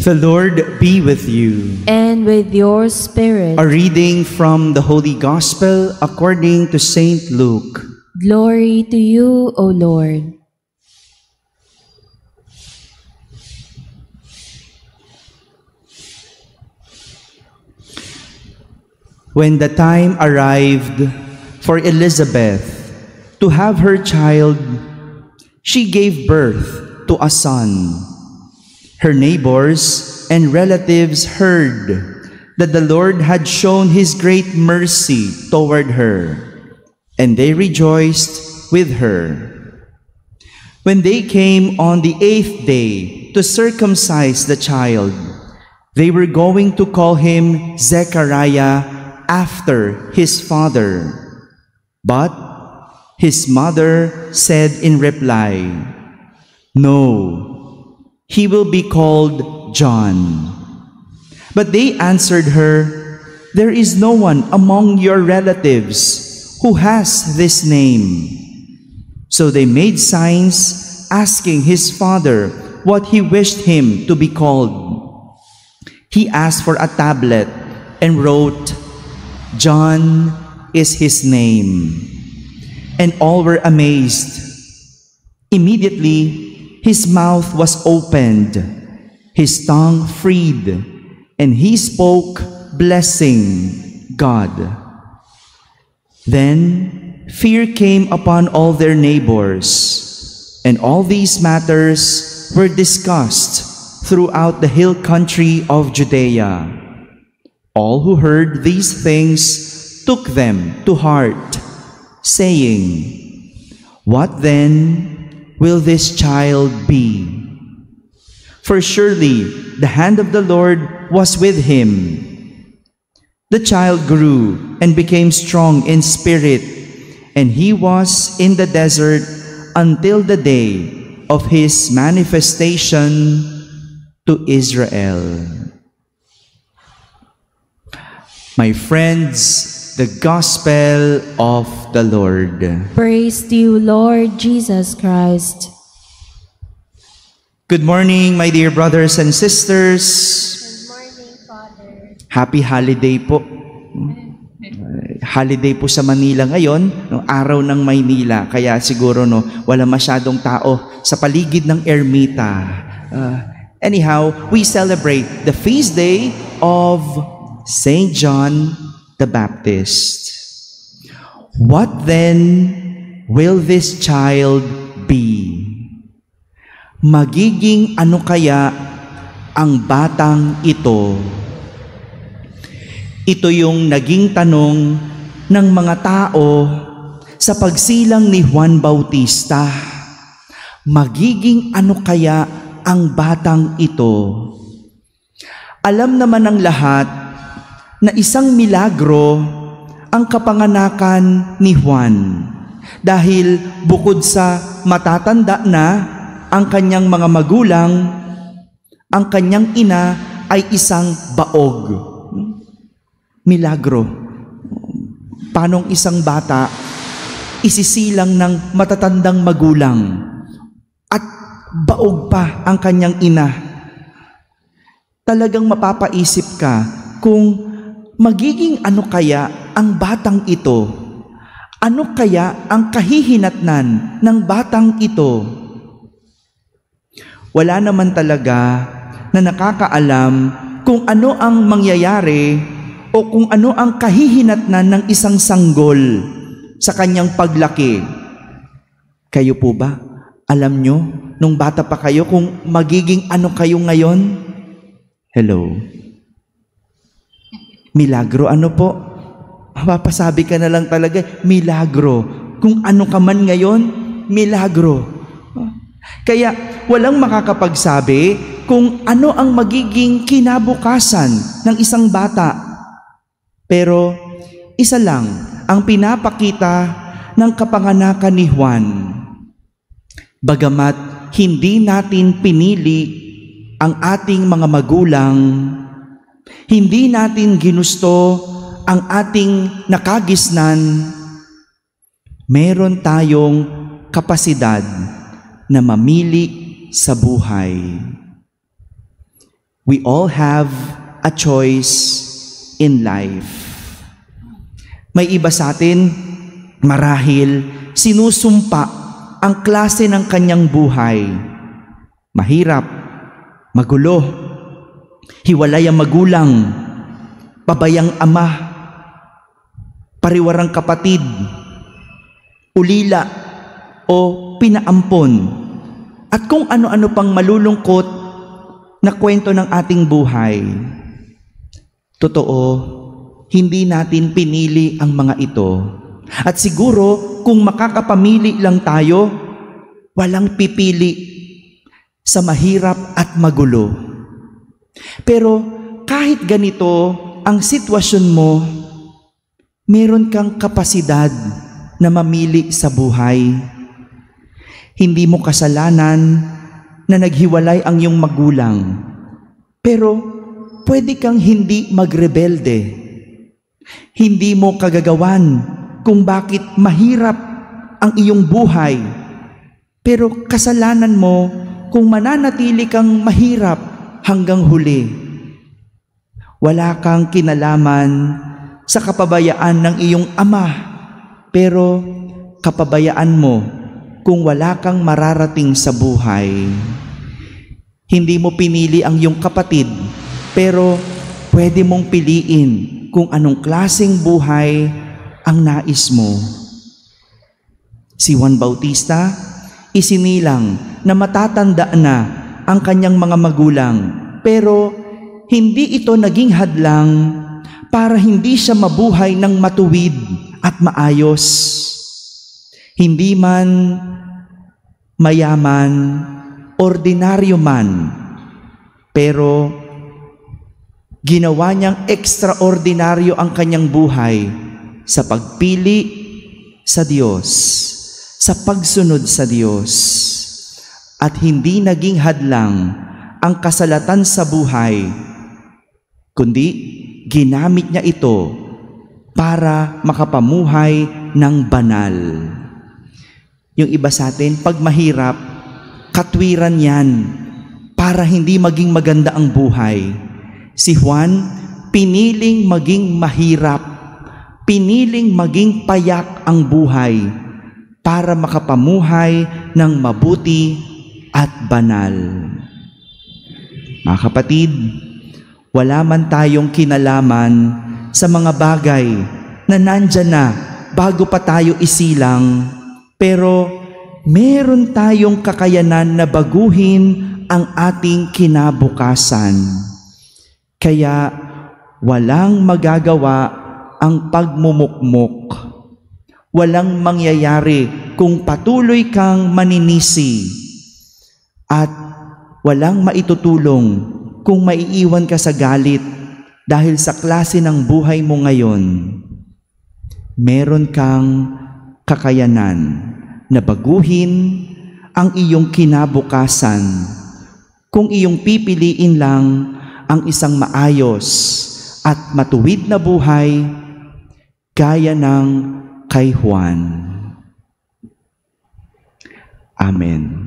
The Lord be with you. And with your spirit. A reading from the Holy Gospel according to Saint Luke. Glory to you, O Lord. When the time arrived for Elizabeth to have her child, she gave birth to a son. Her neighbors and relatives heard that the Lord had shown his great mercy toward her, and they rejoiced with her. When they came on the 8th day to circumcise the child, they were going to call him Zechariah after his father. But his mother said in reply, "No, he will be called John." But they answered her, "There is no one among your relatives who has this name." So they made signs asking his father what he wished him to be called. He asked for a tablet and wrote, "John is his name." And all were amazed. Immediately, his mouth was opened, his tongue freed, and he spoke, blessing God. Then fear came upon all their neighbors, and all these matters were discussed throughout the hill country of Judea. All who heard these things took them to heart, saying, "What then will this child be?" For surely the hand of the Lord was with him. The child grew and became strong in spirit, and he was in the desert until the day of his manifestation to Israel. My friends, the Gospel of the Lord. Praise to you, Lord Jesus Christ. Good morning, my dear brothers and sisters. Good morning, Father. Happy holiday po. Holiday po sa Manila ngayon, no, araw ng Maynila. Kaya siguro wala masyadong tao sa paligid ng ermita. Anyhow, we celebrate the feast day of Saint John the Baptist. What then will this child be? Magiging ano kaya ang batang ito? Ito yung naging tanong ng mga tao sa pagsilang ni Juan Bautista. Magiging ano kaya ang batang ito? Alam naman ng lahat na isang milagro ang kapanganakan ni Juan, dahil bukod sa matatanda na ang kanyang mga magulang, ang kanyang ina ay isang baog. Milagro. Paanong isang bata isisilang ng matatandang magulang at baog pa ang kanyang ina? Talagang mapapaisip ka kung magiging ano kaya ang batang ito? Ano kaya ang kahihinatnan ng batang ito? Wala naman talaga na nakakaalam kung ano ang mangyayari o kung ano ang kahihinatnan ng isang sanggol sa kanyang paglaki. Kayo po ba? Alam nyo, nung bata pa kayo, kung magiging ano kayo ngayon? Hello? Milagro, ano po? Mapapasabi ka na lang talaga, milagro. Kung ano ka man ngayon, milagro. Kaya walang makakapagsabi kung ano ang magiging kinabukasan ng isang bata. Pero isa lang ang pinapakita ng kapanganakan ni Juan. Bagamat hindi natin pinili ang ating mga magulang, hindi natin ginusto ang ating nakagisnan, meron tayong kapasidad na mamili sa buhay. We all have a choice in life. May iba sa atin, marahil, sinusumpa ang klase ng kanyang buhay. Mahirap, magulo, hiwalay ang magulang, pabayang ama, pariwarang kapatid, ulila o pinaampon, at kung ano-ano pang malulungkot na kwento ng ating buhay. Totoo, hindi natin pinili ang mga ito. At siguro, kung makakapamili lang tayo, walang pipili sa mahirap at magulo. Pero kahit ganito ang sitwasyon mo, meron kang kapasidad na mamili sa buhay. Hindi mo kasalanan na naghiwalay ang iyong magulang, pero pwede kang hindi magrebelde. Hindi mo kagagawan kung bakit mahirap ang iyong buhay, pero kasalanan mo kung mananatili kang mahirap hanggang huli. Wala kang kinalaman sa kapabayaan ng iyong ama, pero kapabayaan mo kung wala kang mararating sa buhay. Hindi mo pinili ang iyong kapatid, pero pwede mong piliin kung anong klaseng buhay ang nais mo. Si Juan Bautista, isinilang na matatanda na ang kanyang mga magulang, pero hindi ito naging hadlang para hindi siya mabuhay ng matuwid at maayos. Hindi man mayaman, ordinaryo man, pero ginawa niyang ekstraordinaryo ang kanyang buhay sa pagpili sa Diyos, sa pagsunod sa Diyos, at hindi naging hadlang ang kasalatan sa buhay, kundi ginamit niya ito para makapamuhay ng banal. Yung iba sa atin, pag mahirap, katwiran yan para hindi maging maganda ang buhay. Si Juan, piniling maging mahirap, piniling maging payak ang buhay para makapamuhay ng mabuti at banal. Mga kapatid, wala man tayong kinalaman sa mga bagay na nandyan na bago pa tayo isilang, pero meron tayong kakayanan na baguhin ang ating kinabukasan. Kaya walang magagawa ang pagmumukmok. Walang mangyayari kung patuloy kang maninisi. At walang maitutulong kung maiiwan ka sa galit dahil sa klase ng buhay mo ngayon. Meron kang kakayanan na baguhin ang iyong kinabukasan kung iyong pipiliin lang ang isang maayos at matuwid na buhay gaya ng kay Juan. Amen.